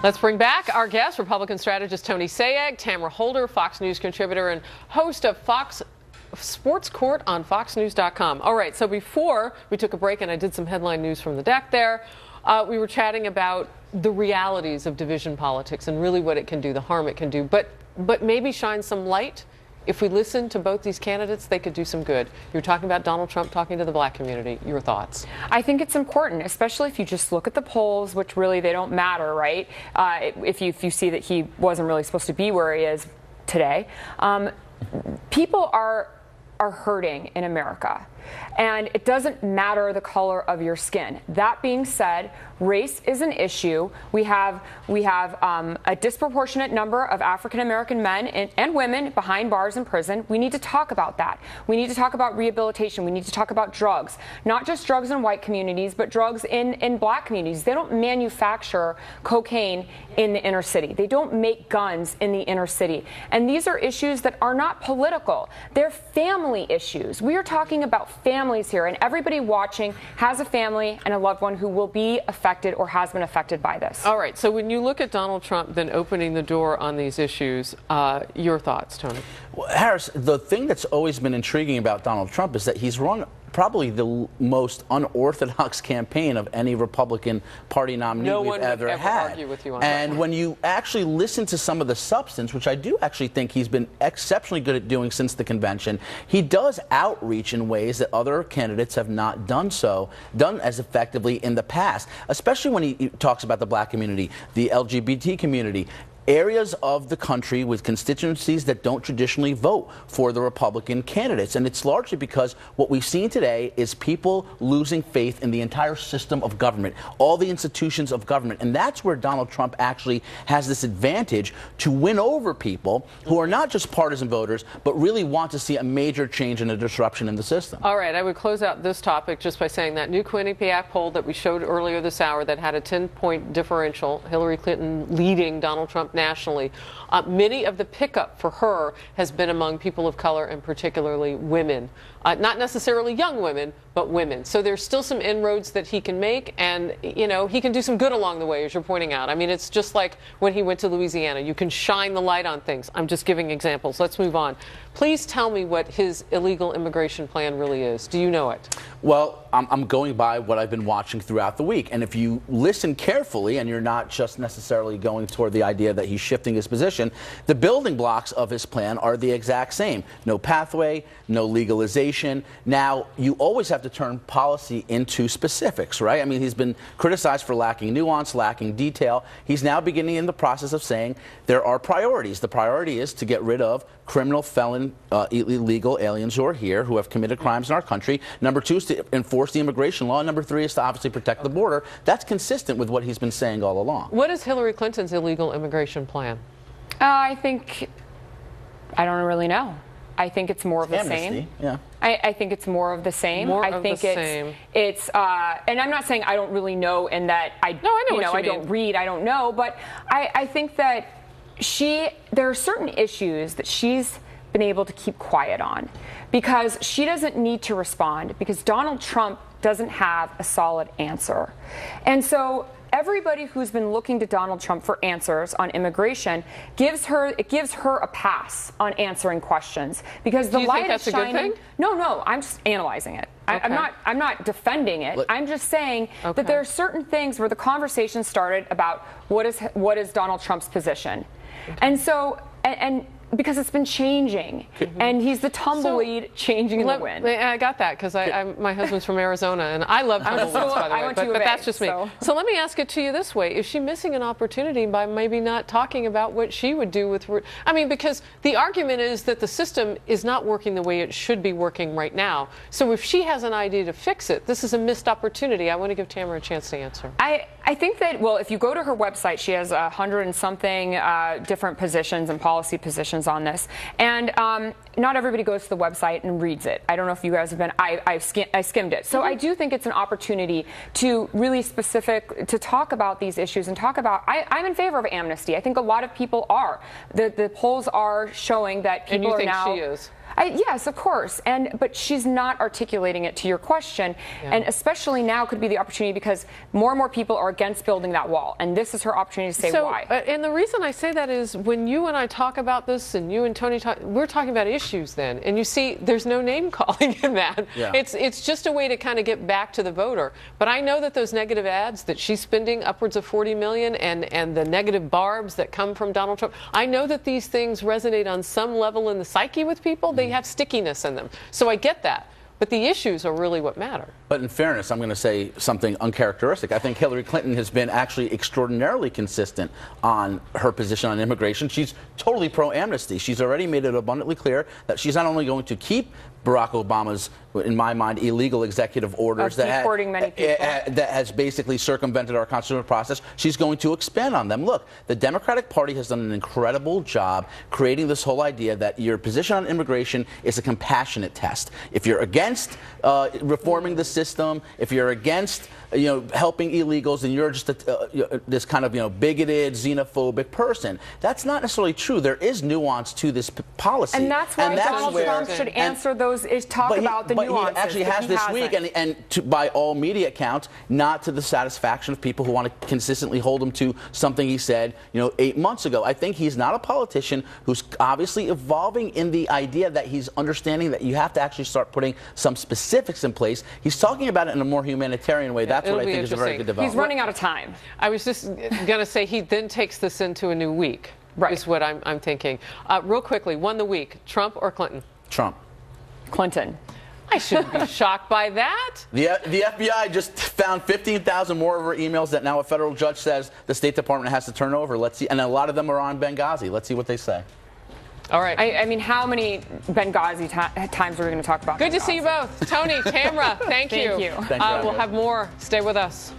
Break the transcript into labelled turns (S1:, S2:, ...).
S1: Let's bring back our guest, Republican strategist Tony Sayegh, Tamara Holder, Fox News contributor and host of Fox Sports Court on FoxNews.com. All right, so before we took a break and I did some headline news from the deck there, we were chatting about the realities of division politics and really what it can do, the harm it can do, but maybe shine some light. If we listen to both these candidates, they could do some good. You're talking about Donald Trump talking to the black community. Your thoughts?
S2: I think it's important, especially if you just look at the polls, which really they don't matter, right? If you see that he wasn't really supposed to be where he is today. People are hurting in America. And it doesn't matter the color of your skin. That being said, race is an issue. We have a disproportionate number of African American men and women behind bars in prison. We need to talk about that. We need to talk about rehabilitation. We need to talk about drugs, not just drugs in white communities, but drugs in black communities. They don't manufacture cocaine in the inner city. They don't make guns in the inner city. And these are issues that are not political. They're family issues. We are talking about families here, and everybody watching has a family and a loved one who will be affected or has been affected by this.
S1: All right, so when you look at Donald Trump then opening the door on these issues, your thoughts, Tony?
S3: Well, Harris, the thing that's always been intriguing about Donald Trump is that he's run probably the most unorthodox campaign of any Republican Party nominee we've ever had.
S1: Argue with you on
S3: and
S1: that.
S3: When you actually listen to some of the substance, which I do actually think he's been exceptionally good at doing since the convention, he does outreach in ways that other candidates have not done as effectively in the past, especially when he talks about the black community, the LGBT community, areas of the country with constituencies that don't traditionally vote for the Republican candidates. And it's largely because what we've seen today is people losing faith in the entire system of government, all the institutions of government. And that's where Donald Trump actually has this advantage to win over people who are not just partisan voters, but really want to see a major change and a disruption in the system.
S1: All right, I would close out this topic just by saying that new Quinnipiac poll that we showed earlier this hour that had a 10-point differential, Hillary Clinton leading Donald Trump nationally. Many of the pickup for her has been among people of color and particularly women. Not necessarily young women, but women. So there's still some inroads that he can make, and you know, he can do some good along the way, as you're pointing out. I mean, it's just like when he went to Louisiana. You can shine the light on things. I'm just giving examples. Let's move on. Please tell me what his illegal immigration plan really is. Do you know it?
S3: Well, I'm going by what I've been watching throughout the week. And if you listen carefully, and you're not just necessarily going toward the idea that he's shifting his position, the building blocks of his plan are the exact same. No pathway, no legalization. Now, you always have to turn policy into specifics, right? I mean, he's been criticized for lacking nuance, lacking detail. He's now beginning in the process of saying there are priorities. The priority is to get rid of criminal, felon, illegal aliens who are here, who have committed crimes in our country. Number two is to enforce the immigration law. Number three is to obviously protect the border. That's consistent with what he's been saying all along.
S1: What is Hillary Clinton's illegal immigration plan?
S2: I don't really know. I think it's more of the same.
S3: Yeah.
S2: I think it's more of the same. It's and I'm not saying I don't really know, and that I don't read, I don't know, but I think that there are certain issues that she's been able to keep quiet on because she doesn't need to respond because Donald Trump doesn't have a solid answer. And so everybody who's been looking to Donald Trump for answers on immigration gives her a pass on answering questions because the light is shining.
S1: Do you think that's a good thing?
S2: No, I'm just analyzing it. Okay. I'm not defending it. I'm just saying that there are certain things where the conversation started about what is Donald Trump's position. And so and because it's been changing, and he's the tumbleweed changing in the wind.
S1: I got that because my husband's from Arizona, and I love tumbleweeds, by the way. But that's just me. So let me ask it to you this way: is she missing an opportunity by maybe not talking about what she would do with? I mean, because the argument is that the system is not working the way it should be working right now. So if she has an idea to fix it, this is a missed opportunity. I want to give Tamara a chance to answer.
S2: I think that, well, if you go to her website, she has 100 and something different positions and policy positions on this. And not everybody goes to the website and reads it. I don't know if you guys have been, I skimmed it. So I do think it's an opportunity to really to talk about these issues and talk about, I'm in favor of amnesty. I think a lot of people are. The polls are showing that people are now.
S1: And you think she is?
S2: Yes, of course, but she's not articulating it to your question, and especially now could be the opportunity because more and more people are against building that wall, and this is her opportunity to say why.
S1: And the reason I say that is when you and I talk about this, and you and Tony talk, we're talking about issues then, and you see, there's no name calling in that.
S3: Yeah.
S1: It's just a way to kind of get back to the voter. But I know that those negative ads that she's spending upwards of $40 million, and the negative barbs that come from Donald Trump, I know that these things resonate on some level in the psyche with people. They have stickiness in them. So I get that. But the issues are really what matter.
S3: But in fairness, I'm going to say something uncharacteristic. I think Hillary Clinton has been actually extraordinarily consistent on her position on immigration. She's totally pro-amnesty. She's already made it abundantly clear that she's not only going to keep Barack Obama's, in my mind, illegal executive orders that has basically circumvented our constitutional process. She's going to expand on them. Look, the Democratic Party has done an incredible job creating this whole idea that your position on immigration is a compassionate test. If you're against reforming the system, if you're against helping illegals, and you're just this kind of bigoted, xenophobic person. That's not necessarily true. There is nuance to this policy,
S2: and that's why Donald Trump should answer those. Talk about the nuances.
S3: But he actually has this week, and by all media accounts, not to the satisfaction of people who want to consistently hold him to something he said 8 months ago. I think he's not a politician who's obviously evolving in the idea that he's understanding that you have to actually start putting some specifics in place. He's talking about it in a more humanitarian way. That's what I think is a very good development.
S2: He's running out of time.
S1: I was just going to say he then takes this into a new week, is what I'm thinking. Real quickly, won the week, Trump or Clinton?
S3: Trump.
S2: Clinton.
S1: I shouldn't be shocked by that.
S3: The FBI just found 15,000 more of her emails that now a federal judge says the State Department has to turn over. Let's see. And a lot of them are on Benghazi. Let's see what they say.
S1: All right.
S2: I mean, how many Benghazi times are we going to talk about?
S1: Good to see you both. Tony, Tamara, thank you.
S2: Thank you.
S3: Thanks for having
S1: we'll
S3: us.
S1: have more. Stay with us.